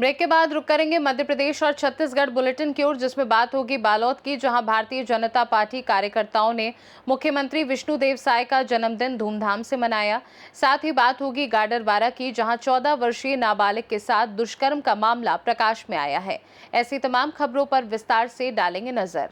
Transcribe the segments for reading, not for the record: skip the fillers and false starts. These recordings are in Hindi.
ब्रेक के बाद रुक करेंगे मध्य प्रदेश और छत्तीसगढ़ बुलेटिन की ओर, जिसमें बात होगी बालोद की, जहां भारतीय जनता पार्टी कार्यकर्ताओं ने मुख्यमंत्री विष्णुदेव साय का जन्मदिन धूमधाम से मनाया। साथ ही बात होगी गाडरवारा की, जहां 14 वर्षीय नाबालिग के साथ दुष्कर्म का मामला प्रकाश में आया है। ऐसी तमाम खबरों पर विस्तार से डालेंगे नजर।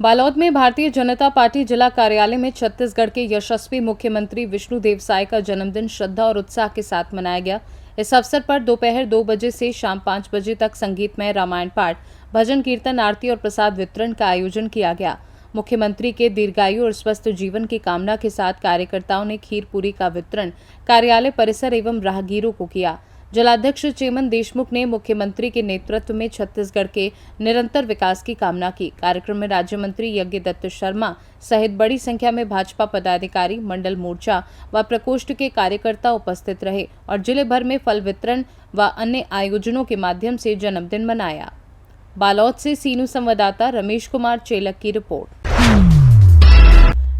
बालोद में भारतीय जनता पार्टी जिला कार्यालय में छत्तीसगढ़ के यशस्वी मुख्यमंत्री विष्णुदेव साय का जन्मदिन श्रद्धा और उत्साह के साथ मनाया गया। इस अवसर पर दोपहर 2 बजे से शाम 5 बजे तक संगीतमय रामायण पाठ, भजन कीर्तन, आरती और प्रसाद वितरण का आयोजन किया गया। मुख्यमंत्री के दीर्घायु और स्वस्थ जीवन की कामना के साथ कार्यकर्ताओं ने खीर पूरी का वितरण कार्यालय परिसर एवं राहगीरों को किया। जिलाध्यक्ष चेमन देशमुख ने मुख्यमंत्री के नेतृत्व में छत्तीसगढ़ के निरंतर विकास की कामना की। कार्यक्रम में राज्य मंत्री यज्ञदत्त शर्मा सहित बड़ी संख्या में भाजपा पदाधिकारी, मंडल मोर्चा व प्रकोष्ठ के कार्यकर्ता उपस्थित रहे और जिले भर में फल वितरण व अन्य आयोजनों के माध्यम से जन्मदिन मनाया। बालोद से सीनू संवाददाता रमेश कुमार चेलक की रिपोर्ट।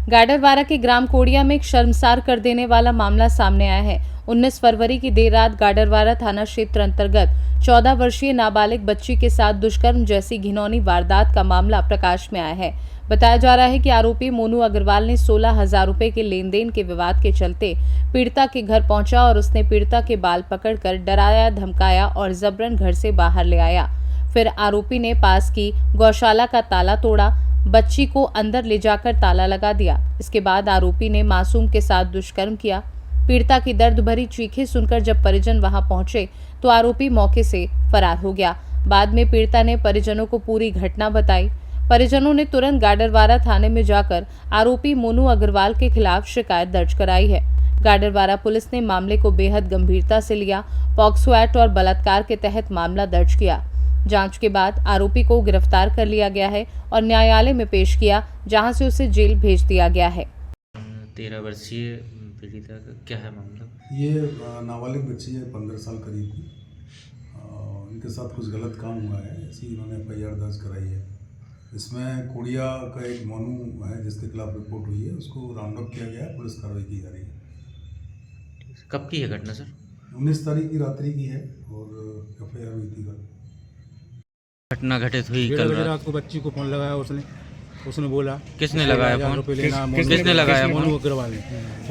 गाडरवारा के ग्राम कोड़िया में एक शर्मसार कर देने वाला मामला सामने आया है। 19 फरवरी की देर रात गाडरवारा थाना क्षेत्र अंतर्गत 14 वर्षीय नाबालिग बच्ची के साथ दुष्कर्म जैसी घिनौनी वारदात का मामला प्रकाश में आया है। बताया जा रहा है कि आरोपी मोनू अग्रवाल ने 16,000 रुपए के लेन देन के विवाद के चलते पीड़िता के घर पहुंचा और उसने पीड़िता के बाल पकड़कर डराया, धमकाया और जबरन घर से बाहर ले आया। फिर आरोपी ने पास की गौशाला का ताला तोड़ा, बच्ची को अंदर ले जाकर ताला लगा दिया। इसके बाद आरोपी ने मासूम के साथ दुष्कर्म किया। पीड़िता की दर्द भरी चीखें सुनकर जब परिजन वहां पहुंचे तो आरोपी मौके से फरार हो गया। बाद में पीड़िता ने परिजनों को पूरी घटना बताई। परिजनों ने तुरंत गाडरवारा थाने में जाकर आरोपी मोनू अग्रवाल के खिलाफ शिकायत दर्ज कराई है। गाडरवारा पुलिस ने मामले को बेहद गंभीरता से लिया। पॉक्सो एक्ट और बलात्कार के तहत मामला दर्ज किया। जांच के बाद आरोपी को गिरफ्तार कर लिया गया है और न्यायालय में पेश किया, जहां से उसे जेल भेज दिया गया है। 13 वर्षीय पीड़िता का क्या है मामला? ये नाबालिग बच्ची है, 15 साल करीब की। इनके साथ कुछ गलत काम हुआ है, ऐसी इन्होंने FIR दर्ज कराई है। इसमें कोड़िया का एक मोनू है जिसके खिलाफ रिपोर्ट हुई है, उसको राउंड अप किया गया है, पुलिस कार्रवाई की जा रही है। कब की है घटना सर? 19 तारीख की रात्रि की है और FIR हुई थी कल। घटना घटित हुई कल रात को। बच्ची को फोन लगाया उसने बोला, किसने लगाया फोन? किसने लगाया? मोनू अग्रवाल ने।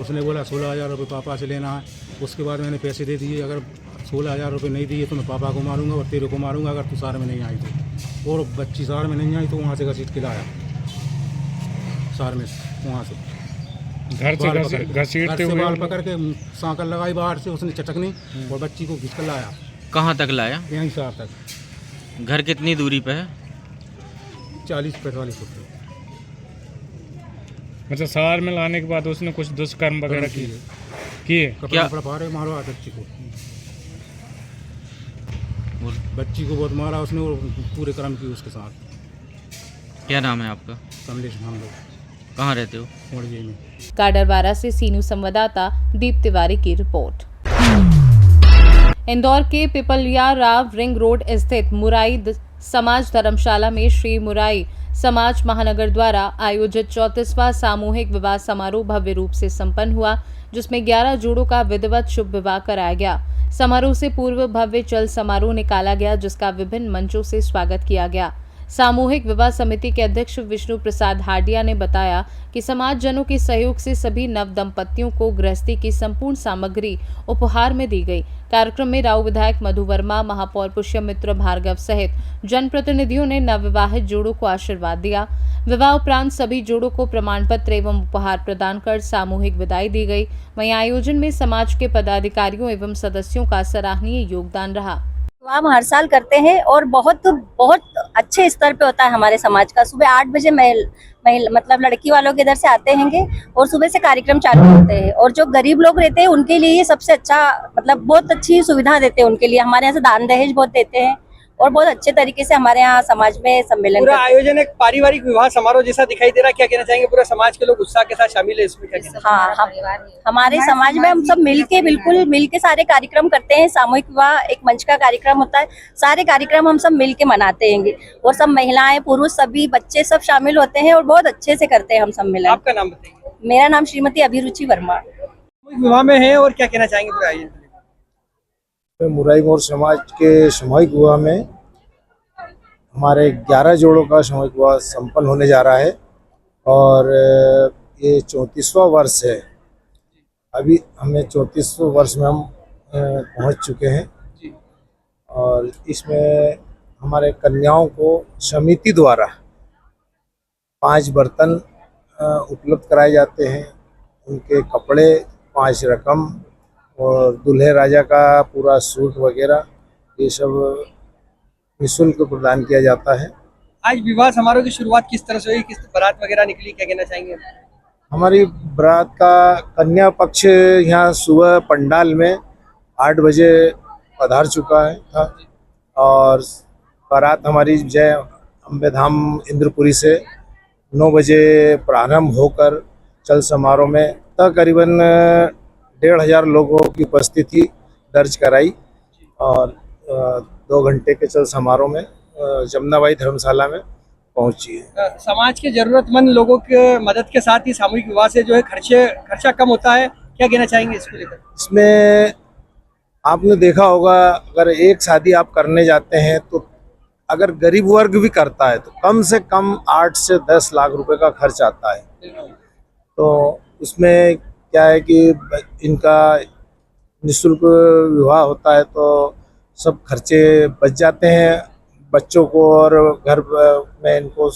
उसने बोला 16,000 रुपये पापा से लेना है। उसके बाद मैंने पैसे दे दिए, अगर 16,000 रुपये नहीं दिए तो मैं पापा को मारूंगा और तेरे को मारूंगा अगर तू सार में नहीं आई तो। और बच्ची सार में नहीं आई तो वहाँ से घसीट के लाया, सार में वहाँ से घसीटते हुए बाल पकड़ के सांकल लगाई बाहर से उसने चटकनी और बच्ची को खींच कर लाया। कहाँ तक लाया? यहीं सार तक। घर कितनी दूरी पे है? 40-45 फुट। मतलब सार में लाने के बाद उसने कुछ दुष्कर्म वगैरह किए? क्या मारो बच्ची को, बच्ची को बहुत मारा उसने और पूरे कर्म की उसके साथ। क्या नाम है आपका? कमलेश। हम लोग कहाँ रहते हो? मोड़िए में। गाडरवारा से सीनू संवाददाता दीप तिवारी की रिपोर्ट। इंदौर के पिपलिया राव रिंग रोड स्थित मुराई समाज धर्मशाला में श्री मुराई समाज महानगर द्वारा आयोजित 34वां सामूहिक विवाह समारोह भव्य रूप से संपन्न हुआ, जिसमें 11 जोड़ों का विधिवत शुभ विवाह कराया गया। समारोह से पूर्व भव्य चल समारोह निकाला गया, जिसका विभिन्न मंचों से स्वागत किया गया। सामूहिक विवाह समिति के अध्यक्ष विष्णु प्रसाद हार्डिया ने बताया कि समाज जनों के सहयोग से सभी नव दंपतियों को गृहस्थी की संपूर्ण सामग्री उपहार में दी गई। कार्यक्रम में राव विधायक मधु वर्मा, महापौर पुष्यमित्र भार्गव सहित जनप्रतिनिधियों ने नवविवाहित जोड़ों को आशीर्वाद दिया। विवाह उपरांत सभी जोड़ों को प्रमाण पत्र एवं उपहार प्रदान कर सामूहिक विदाई दी गई। वहीं आयोजन में समाज के पदाधिकारियों एवं सदस्यों का सराहनीय योगदान रहा। हम हर साल करते हैं और बहुत अच्छे स्तर पे होता है हमारे समाज का। सुबह 8 बजे मतलब लड़की वालों के इधर से आते हैंगे और सुबह से कार्यक्रम चालू होते हैं। और जो गरीब लोग रहते हैं उनके लिए ये सबसे अच्छा, मतलब बहुत अच्छी सुविधा देते हैं उनके लिए। हमारे यहाँ से दान दहेज बहुत देते हैं और बहुत अच्छे तरीके से हमारे यहाँ समाज में सम्मेलन। पूरा आयोजन एक पारिवारिक विवाह समारोह जैसा दिखाई दे रहा है। क्या कहना चाहेंगे? पूरा समाज के लोग उत्साह के साथ शामिल है इसमें? हाँ, हमारे समाज में हम सब बिल्कुल मिलके सारे कार्यक्रम करते हैं। सामूहिक विवाह एक मंच का कार्यक्रम होता है, सारे कार्यक्रम हम सब मिलके मनाते हैं और सब महिलाएं, पुरुष, सभी बच्चे सब शामिल होते हैं और बहुत अच्छे से करते हैं हम सम्मेलन। आपका नाम बताइए। मेरा नाम श्रीमती अभिरुचि वर्मा। सामूहिक विवाह में है और क्या कहना चाहेंगे पूरे आयोजन को लेकर? मुराई मोर समाज के सामूहिक विवाह में हमारे 11 जोड़ों का सामूहिक विवाह संपन्न होने जा रहा है और ये 34वां वर्ष है। अभी हमें 34वें वर्ष में हम पहुंच चुके हैं और इसमें हमारे कन्याओं को समिति द्वारा 5 बर्तन उपलब्ध कराए जाते हैं, उनके कपड़े, 5 रकम और दूल्हे राजा का पूरा सूट वगैरह ये सब निःशुल्क प्रदान किया जाता है। आज विवाह समारोह की शुरुआत किस तरह से हुई, किस बारात वगैरह निकली, क्या कहना चाहेंगे? हमारी बारात का कन्या पक्ष यहाँ सुबह पंडाल में 8 बजे पधार चुका है था और बारात हमारी जय अम्बे धाम इंद्रपुरी से 9 बजे प्रारंभ होकर चल समारोह में तकरीबन 1,500 लोगों की उपस्थिति दर्ज कराई और 2 घंटे के चल समारोह में जमुनाबाई धर्मशाला में पहुंची है। समाज के जरूरतमंद लोगों के मदद के साथ ही सामूहिक विवाह से जो है खर्चा कम होता है, क्या कहना चाहेंगे इसको लेकर? इसमें आपने देखा होगा, अगर एक शादी आप करने जाते हैं तो अगर गरीब वर्ग भी करता है तो कम से कम 8 से 10 लाख रुपए का खर्च आता है। तो उसमें क्या है कि इनका निःशुल्क विवाह होता है तो सब खर्चे बच जाते हैं बच्चों को और घर में इनको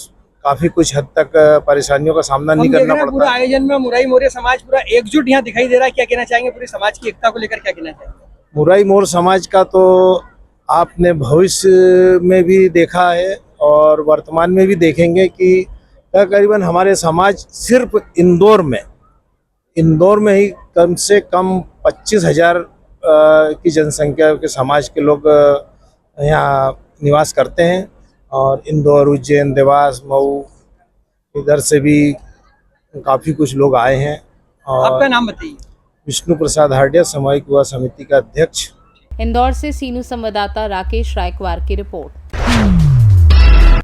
काफी कुछ हद तक परेशानियों का सामना नहीं करना पड़ता। पूरा आयोजन में मुराई मोरे समाज पूरा एकजुट यहाँ दिखाई दे रहा है, क्या कहना चाहेंगे? पूरी समाज की एकता को लेकर क्या कहना चाहेंगे? मुराई मोर समाज का तो आपने भविष्य में भी देखा है और वर्तमान में भी देखेंगे कि तकरीबन हमारे समाज सिर्फ इंदौर में ही कम से कम 25,000 की जनसंख्या के समाज के लोग यहाँ निवास करते हैं और इंदौर, उज्जैन, देवास, मऊ इधर से भी काफ़ी कुछ लोग आए हैं। और आपका नाम बताइए। विष्णु प्रसाद हार्डिया, सामूहिक विवाह समिति का अध्यक्ष। इंदौर से सीनू संवाददाता राकेश रायकवार की रिपोर्ट।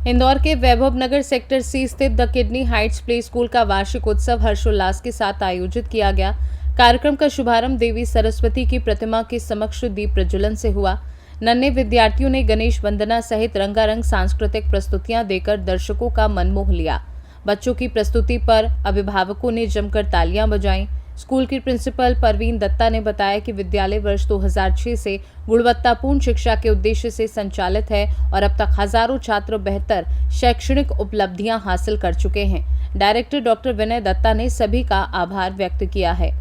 इंदौर के वैभव नगर सेक्टर सी स्थित the kidney Heights play school का वार्षिक उत्सव हर्षोल्लास के साथ आयोजित किया गया। कार्यक्रम का शुभारंभ देवी सरस्वती की प्रतिमा के समक्ष दीप प्रज्वलन से हुआ। नन्हे विद्यार्थियों ने गणेश वंदना सहित रंगारंग सांस्कृतिक प्रस्तुतियां देकर दर्शकों का मन मोह लिया। बच्चों की प्रस्तुति पर अभिभावकों ने जमकर तालियां बजाईं। स्कूल की प्रिंसिपल परवीन दत्ता ने बताया कि विद्यालय वर्ष 2006 से गुणवत्तापूर्ण शिक्षा के उद्देश्य से संचालित है और अब तक हजारों छात्र बेहतर शैक्षणिक उपलब्धियां हासिल कर चुके हैं। डायरेक्टर डॉक्टर विनय दत्ता ने सभी का आभार व्यक्त किया है।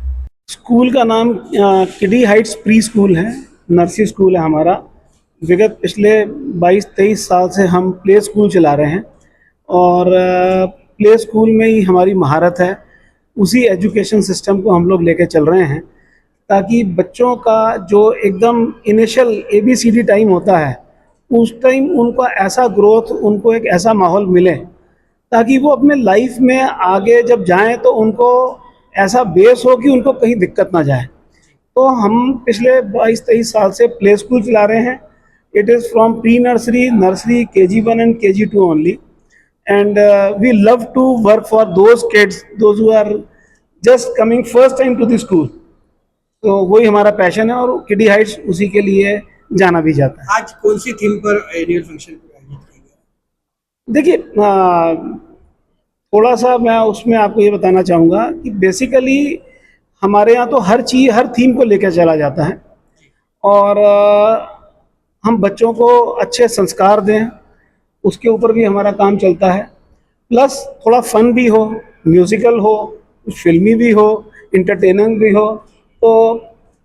स्कूल का नाम किडी हाइट्स प्री स्कूल है, नर्सरी स्कूल है हमारा। विगत पिछले 22-23 साल से हम प्ले स्कूल चला रहे हैं और प्ले स्कूल में ही हमारी महारत है। उसी एजुकेशन सिस्टम को हम लोग लेके चल रहे हैं ताकि बच्चों का जो एकदम इनिशियल ABCD टाइम होता है उस टाइम उनका ऐसा ग्रोथ, उनको एक ऐसा माहौल मिले ताकि वो अपने लाइफ में आगे जब जाएं तो उनको ऐसा बेस हो कि उनको कहीं दिक्कत ना जाए। तो हम पिछले 22-23 साल से प्ले स्कूल चला रहे हैं। It is from pre nursery, KG1 and KG2 only. And we love to work for those kids, those who are just coming first time to the school. तो वही हमारा पैशन है और किडी हाइट्स उसी के लिए जाना भी जाता है। आज कौन सी थीम पर एनुअल फंक्शन आयोजित किया गया? देखिए, थोड़ा सा मैं उसमें आपको ये बताना चाहूँगा कि बेसिकली हमारे यहाँ तो हर चीज़, हर थीम को लेकर चला जाता है और हम बच्चों को अच्छे संस्कार दें, उसके ऊपर भी हमारा काम चलता है। प्लस थोड़ा फन भी हो, म्यूज़िकल हो, फिल्मी भी हो, इंटरटेनिंग भी हो, तो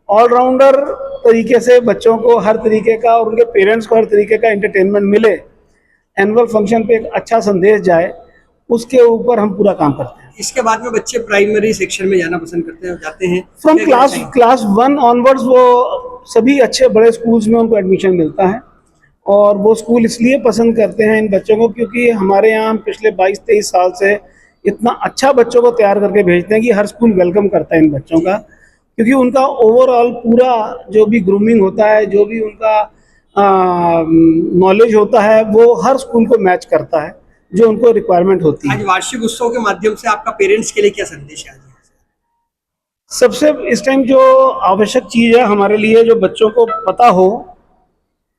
ऑलराउंडर तरीके से बच्चों को हर तरीके का और उनके पेरेंट्स को हर तरीके का एंटरटेनमेंट मिले, एनुअल फंक्शन पे एक अच्छा संदेश जाए, उसके ऊपर हम पूरा काम करते हैं। इसके बाद में बच्चे प्राइमरी सेक्शन में जाना पसंद करते हैं, जाते हैं फ्रॉम क्लास 1 ऑनवर्ड्स वो सभी अच्छे बड़े स्कूल्स में उनको एडमिशन मिलता है और वो स्कूल इसलिए पसंद करते हैं इन बच्चों को क्योंकि हमारे यहाँ पिछले 22-23 साल से इतना अच्छा बच्चों को तैयार करके भेजते हैं कि हर स्कूल वेलकम करता है इन बच्चों का, क्योंकि उनका ओवरऑल पूरा जो भी ग्रूमिंग होता है, जो भी उनका नॉलेज होता है, वो हर स्कूल को मैच करता है जो उनको रिक्वायरमेंट होती है। आज वार्षिक उत्सव के माध्यम से आपका पेरेंट्स के लिए क्या संदेश है? सबसे इस टाइम जो आवश्यक चीज़ है हमारे लिए, जो बच्चों को पता हो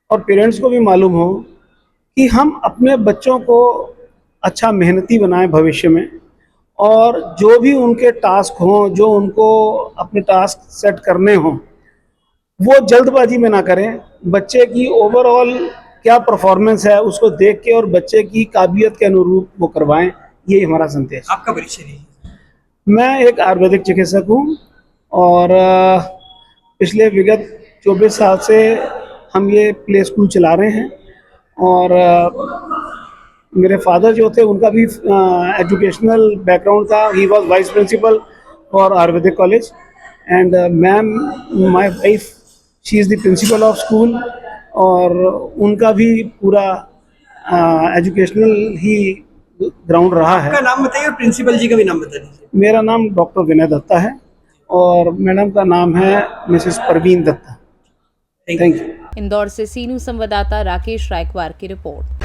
और पेरेंट्स को भी मालूम हो कि हम अपने बच्चों को अच्छा मेहनती बनाएं भविष्य में, और जो भी उनके टास्क हों, जो उनको अपने टास्क सेट करने हों, वो जल्दबाजी में ना करें। बच्चे की ओवरऑल क्या परफॉर्मेंस है उसको देख के और बच्चे की काबिलियत के अनुरूप वो करवाएं, यही हमारा संदेश। आपका परिचय दीजिए। मैं एक आयुर्वेदिक चिकित्सक हूँ और पिछले विगत 24 साल से हम ये प्ले स्कूल चला रहे हैं। और मेरे फादर जो थे उनका भी एजुकेशनल बैकग्राउंड था। He was vice principal for ayurvedic college and ma'am my wife, she is the principal of school, और उनका भी पूरा एजुकेशनल ही ग्राउंड रहा है। आपका नाम बताइए और प्रिंसिपल जी का भी नाम बता दीजिए। मेरा नाम डॉक्टर विनय दत्ता है और मैडम का नाम है Mrs Parveen Dutta. Thank you. Indore से सीनू संवाददाता राकेश रायकवार की रिपोर्ट।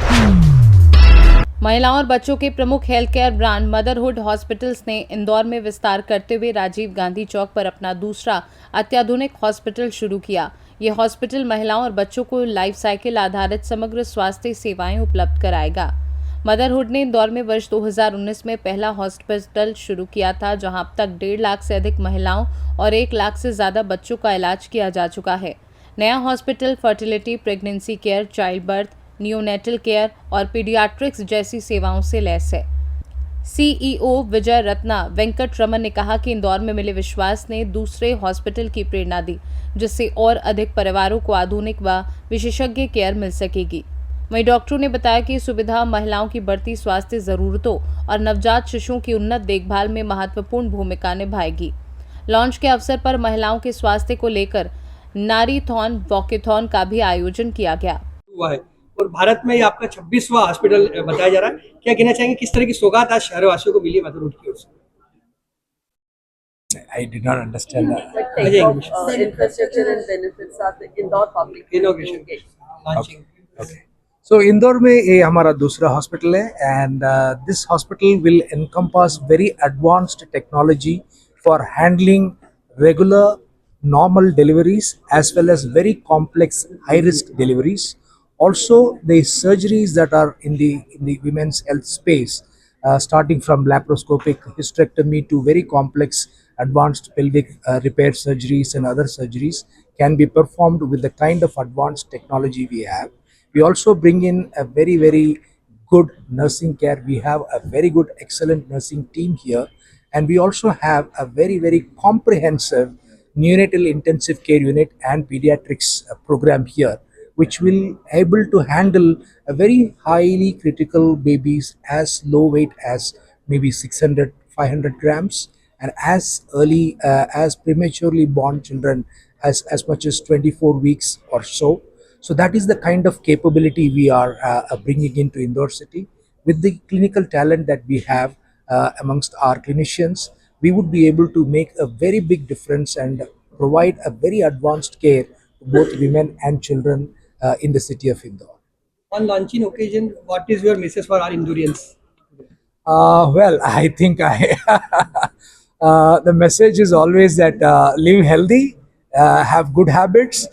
महिलाओं और बच्चों के प्रमुख health care brand motherhood hospitals ने इंदौर में विस्तार करते हुए राजीव गांधी चौक पर अपना दूसरा अत्याधुनिक हॉस्पिटल शुरू किया। ये हॉस्पिटल महिलाओं और बच्चों को लाइफ साइकिल आधारित समग्र स्वास्थ्य सेवाएं उपलब्ध कराएगा। मदरहुड ने इंदौर में वर्ष 2019 में पहला हॉस्पिटल शुरू किया था, जहां अब तक 1.5 लाख से अधिक महिलाओं और 1 लाख से ज्यादा बच्चों का इलाज किया जा चुका है। नया hospital fertility, pregnancy care, child birth, neonatal care और पीडियाट्रिक्स जैसी सेवाओं से लैस है। सीईओ विजय रत्ना वेंकट रमन ने कहा कि इंदौर में मिले विश्वास ने दूसरे हॉस्पिटल की प्रेरणा दी, जिससे और अधिक परिवारों को आधुनिक व विशेषज्ञ केयर मिल सकेगी। वहीं डॉक्टरों ने बताया कि सुविधा महिलाओं की बढ़ती स्वास्थ्य जरूरतों और नवजात शिशुओं की उन्नत देखभाल में महत्वपूर्ण भूमिका निभाएगी। लॉन्च के अवसर पर महिलाओं के स्वास्थ्य को लेकर नारीथॉन वॉकेथॉन का भी आयोजन किया गया हुआ है और भारत में ये आपका 26वां हॉस्पिटल बताया जा रहा है। क्या कहना चाहेंगे, किस तरह की सौगात आज शहरवासियों को मिली है मदरहुड की ओर से? I did not understand that. Infrastructure and benefits of the Indore Public Inauguration. Launching. Okay. So Indore में ये हमारा दूसरा हॉस्पिटल है and this hospital will encompass very advanced technology for handling regular normal deliveries as well as very complex high risk deliveries. Also the surgeries that are in the women's health space, starting from laparoscopic hysterectomy to very complex advanced pelvic repair surgeries and other surgeries can be performed with the kind of advanced technology we have. We also bring in a very, very good nursing care. We have a very good, excellent nursing team here. And we also have a very, very comprehensive neonatal intensive care unit and pediatrics program here, which will able to handle a very highly critical babies as low weight as maybe 600, 500 grams, and as early as prematurely born children as much as 24 weeks or so. So that is the kind of capability we are bringing into Indore city. With the clinical talent that we have amongst our clinicians, we would be able to make a very big difference and provide a very advanced care to both women and children in the city of Indore. On launching occasion, what is your message for our Indorians? Well, I think the message is always that live healthy, have good habits,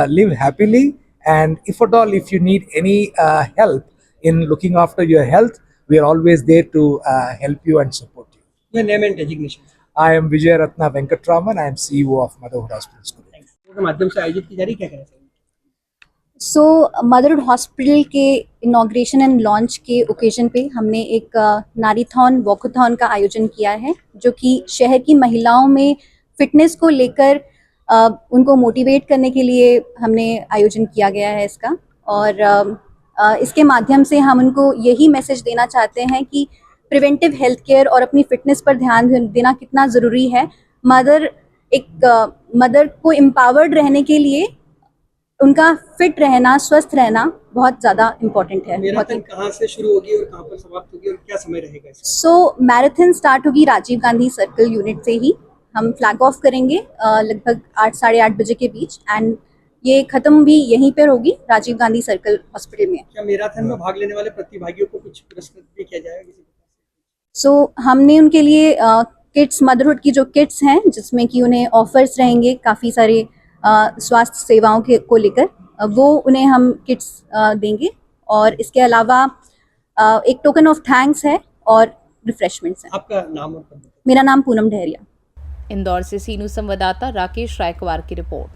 live happily, and if at all, if you need any help in looking after your health, we are always there to help you and support you. Your name and designation. I am Vijay Ratna Venkatraman. I am CEO of Motherhood Hospital School. के माध्यम से आयोजित की जा रही, क्या कहना चाहिए? सो मदरहुड हॉस्पिटल के इनॉग्रेशन एंड लॉन्च के ओकेजन पे हमने एक नारीथॉन वॉकाथॉन का आयोजन किया है, जो कि शहर की महिलाओं में फिटनेस को लेकर उनको मोटिवेट करने के लिए हमने आयोजन किया गया है इसका। और इसके माध्यम से हम उनको यही मैसेज देना चाहते हैं कि प्रिवेंटिव हेल्थ केयर और अपनी फिटनेस पर ध्यान देना कितना ज़रूरी है। मदर को एम्पावर्ड रहने के लिए उनका फिट रहना, स्वस्थ रहना बहुत ज़्यादा इम्पोर्टेंट है। मैराथन कहाँ से शुरू होगी और कहाँ पर समाप्त होगी और क्या समय रहेगा इसका? सो मैराथन स्टार्ट होगी राजीव गांधी सर्कल यूनिट से ही। हम फ्लैग ऑफ करेंगे लगभग 8 साढ़े 8 बजे के बीच, एंड ये ख़त्म भी यहीं पर होगी राजीव गांधी सर्कल हॉस्पिटल में। क्या मैराथन में भाग लेने वाले प्रतिभागियों को कुछ पुरस्कृत भी किया जाएगा किसी? सो हमने उनके लिए किट्स, मदरहुड की जो किट्स हैं जिसमें कि उन्हें ऑफर्स रहेंगे काफ़ी सारे स्वास्थ्य सेवाओं के को लेकर, वो उन्हें हम किट्स देंगे। और इसके अलावा एक टोकन ऑफ थैंक्स है और रिफ्रेशमेंट्स हैं। आपका नाम और पद? मेरा नाम पूनम ढेरिया। इंदौर से सीनू संवाददाता राकेश रायकवार की रिपोर्ट।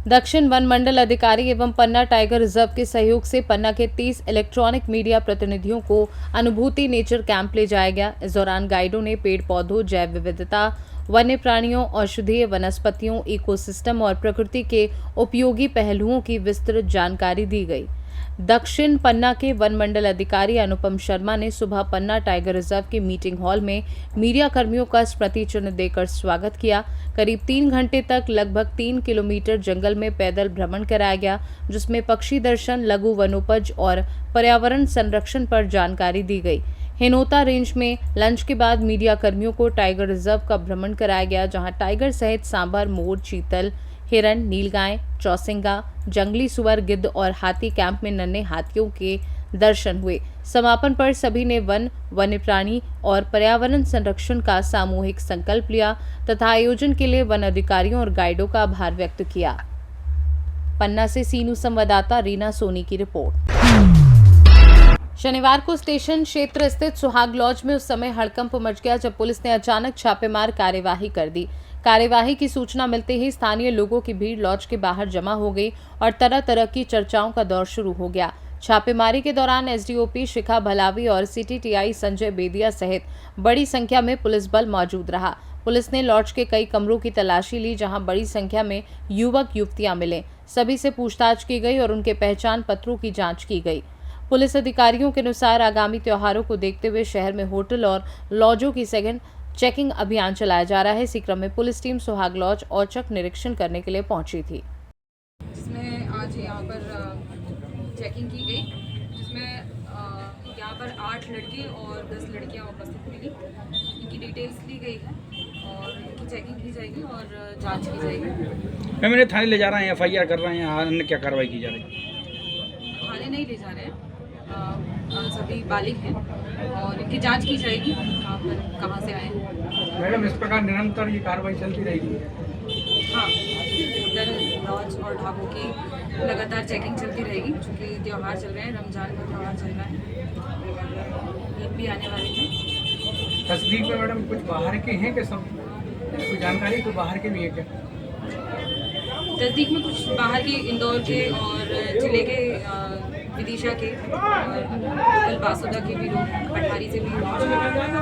दक्षिण वन मंडल अधिकारी एवं पन्ना टाइगर रिजर्व के सहयोग से पन्ना के 30 इलेक्ट्रॉनिक मीडिया प्रतिनिधियों को अनुभूति नेचर कैंप ले जाया गया। इस दौरान गाइडों ने पेड़ पौधों, जैव विविधता, वन्य प्राणियों, औषधीय वनस्पतियों, इकोसिस्टम और प्रकृति के उपयोगी पहलुओं की विस्तृत जानकारी दी गई। दक्षिण पन्ना के वन मंडल अधिकारी अनुपम शर्मा ने सुबह पन्ना टाइगर रिजर्व के मीटिंग हॉल में मीडिया कर्मियों का स्मृति चिन्ह देकर स्वागत किया। करीब 3 घंटे तक लगभग 3 किलोमीटर जंगल में पैदल भ्रमण कराया गया, जिसमें पक्षी दर्शन, लघु वनोपज और पर्यावरण संरक्षण पर जानकारी दी गई। हिनोता रेंज में लंच के बाद मीडिया कर्मियों को टाइगर रिजर्व का भ्रमण कराया गया, जहां टाइगर सहित सांभर, मोर, चीतल, हिरन, नीलगाय, चौसिंगा, जंगली सुअर, गिद्ध और हाथी कैंप में नन्हे हाथियों के दर्शन हुए। समापन पर सभी ने वन्य प्राणी और पर्यावरण संरक्षण का सामूहिक संकल्प लिया तथा आयोजन के लिए वन अधिकारियों और गाइडों का आभार व्यक्त किया। पन्ना से सीनू संवाददाता रीना सोनी की रिपोर्ट। शनिवार को स्टेशन क्षेत्र स्थित सुहाग लॉज में उस समय हड़कंप मच गया जब पुलिस ने अचानक छापेमार कार्यवाही कर दी। कार्यवाही की सूचना मिलते ही स्थानीय लोगों की भीड़ लॉज के बाहर जमा हो गई और तरह तरह की चर्चाओं का दौर शुरू हो गया। छापेमारी के दौरान एसडीओपी शिखा भलावी और सीटीटीआई संजय बेदिया सहित बड़ी संख्या में पुलिस बल मौजूद रहा। पुलिस ने लॉज के कई कमरों की तलाशी ली, जहां बड़ी संख्या में युवक युवतियां मिले। सभी से पूछताछ की गई और उनके पहचान पत्रों की जांच की गई। पुलिस अधिकारियों के अनुसार आगामी त्योहारों को देखते हुए शहर में होटल और लॉजों की सेकेंड चेकिंग अभियान चलाया जा रहा है। इसी क्रम में पुलिस टीम सुहाग लॉज औचक निरीक्षण करने के लिए पहुंची थी, जिसमें आज यहाँ पर चेकिंग की गई, जिसमें यहाँ पर 8 लड़के और 10 लड़कियाँ उपस्थित मिली। इनकी डिटेल्स ली गई है और इनकी चेकिंग की जाएगी और जांच की जाएगी। मैम, इन्हें थाने ले जा रहे हैं, FIR कर रहे हैं, अन्य क्या कार्रवाई की जा रही है? थाने नहीं ले जा रहे हैं, सभी बालिग हैं और इनकी जांच की जाएगी कहाँ से आए हैं। मैडम, इस प्रकार निरंतर ये कार्रवाई चलती रहेगी? हाँ, होटल, लॉज और ढाबों की लगातार चेकिंग चलती रहेगी, क्योंकि त्यौहार चल रहे हैं, रमजान का त्यौहार चल रहा है, ईद भी आने वाली है। तस्दीक में मैडम कुछ बाहर के हैं कि सब कोई जानकारी को बाहर के भी है क्या? तस्दीक में कुछ बाहर के, इंदौर के और जिले के, विदिशा के और कल बासुदा के भी लोग, पठारी से भी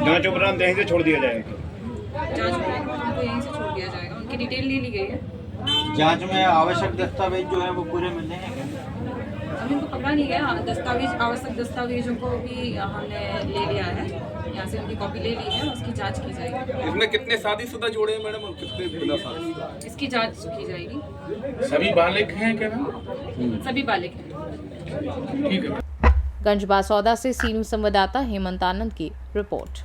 जांच उपरांत यहीं से छोड़ दिया जाएगा। जांच उपरांत उनको यहीं से छोड़ दिया जाएगा। उनकी डिटेल ले ली गई है। जांच में आवश्यक दस्तावेज जो है वो पूरे मिलने हैं? अभी उनको पकड़ा नहीं गया। दस्तावेज, आवश्यक दस्तावेजों को भी हमने ले लिया है, यहाँ से उनकी कॉपी ले ली है, उसकी जांच की जाएगी। इसमें कितने शादीशुदा जोड़े हैं मैडम और कितने बिना शादीशुदा? इसकी जांच की जाएगी। सभी बालिग हैं क्या मैम? सभी बालिग हैं। ठीक है। गंजबासौदा से सीनू संवाददाता हेमंत आनंद की रिपोर्ट।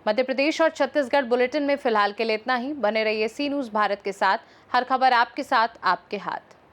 मध्य प्रदेश और छत्तीसगढ़ बुलेटिन में फिलहाल के लिए इतना ही। बने रहिए सी न्यूज़ भारत के साथ। हर खबर आपके साथ, आपके हाथ।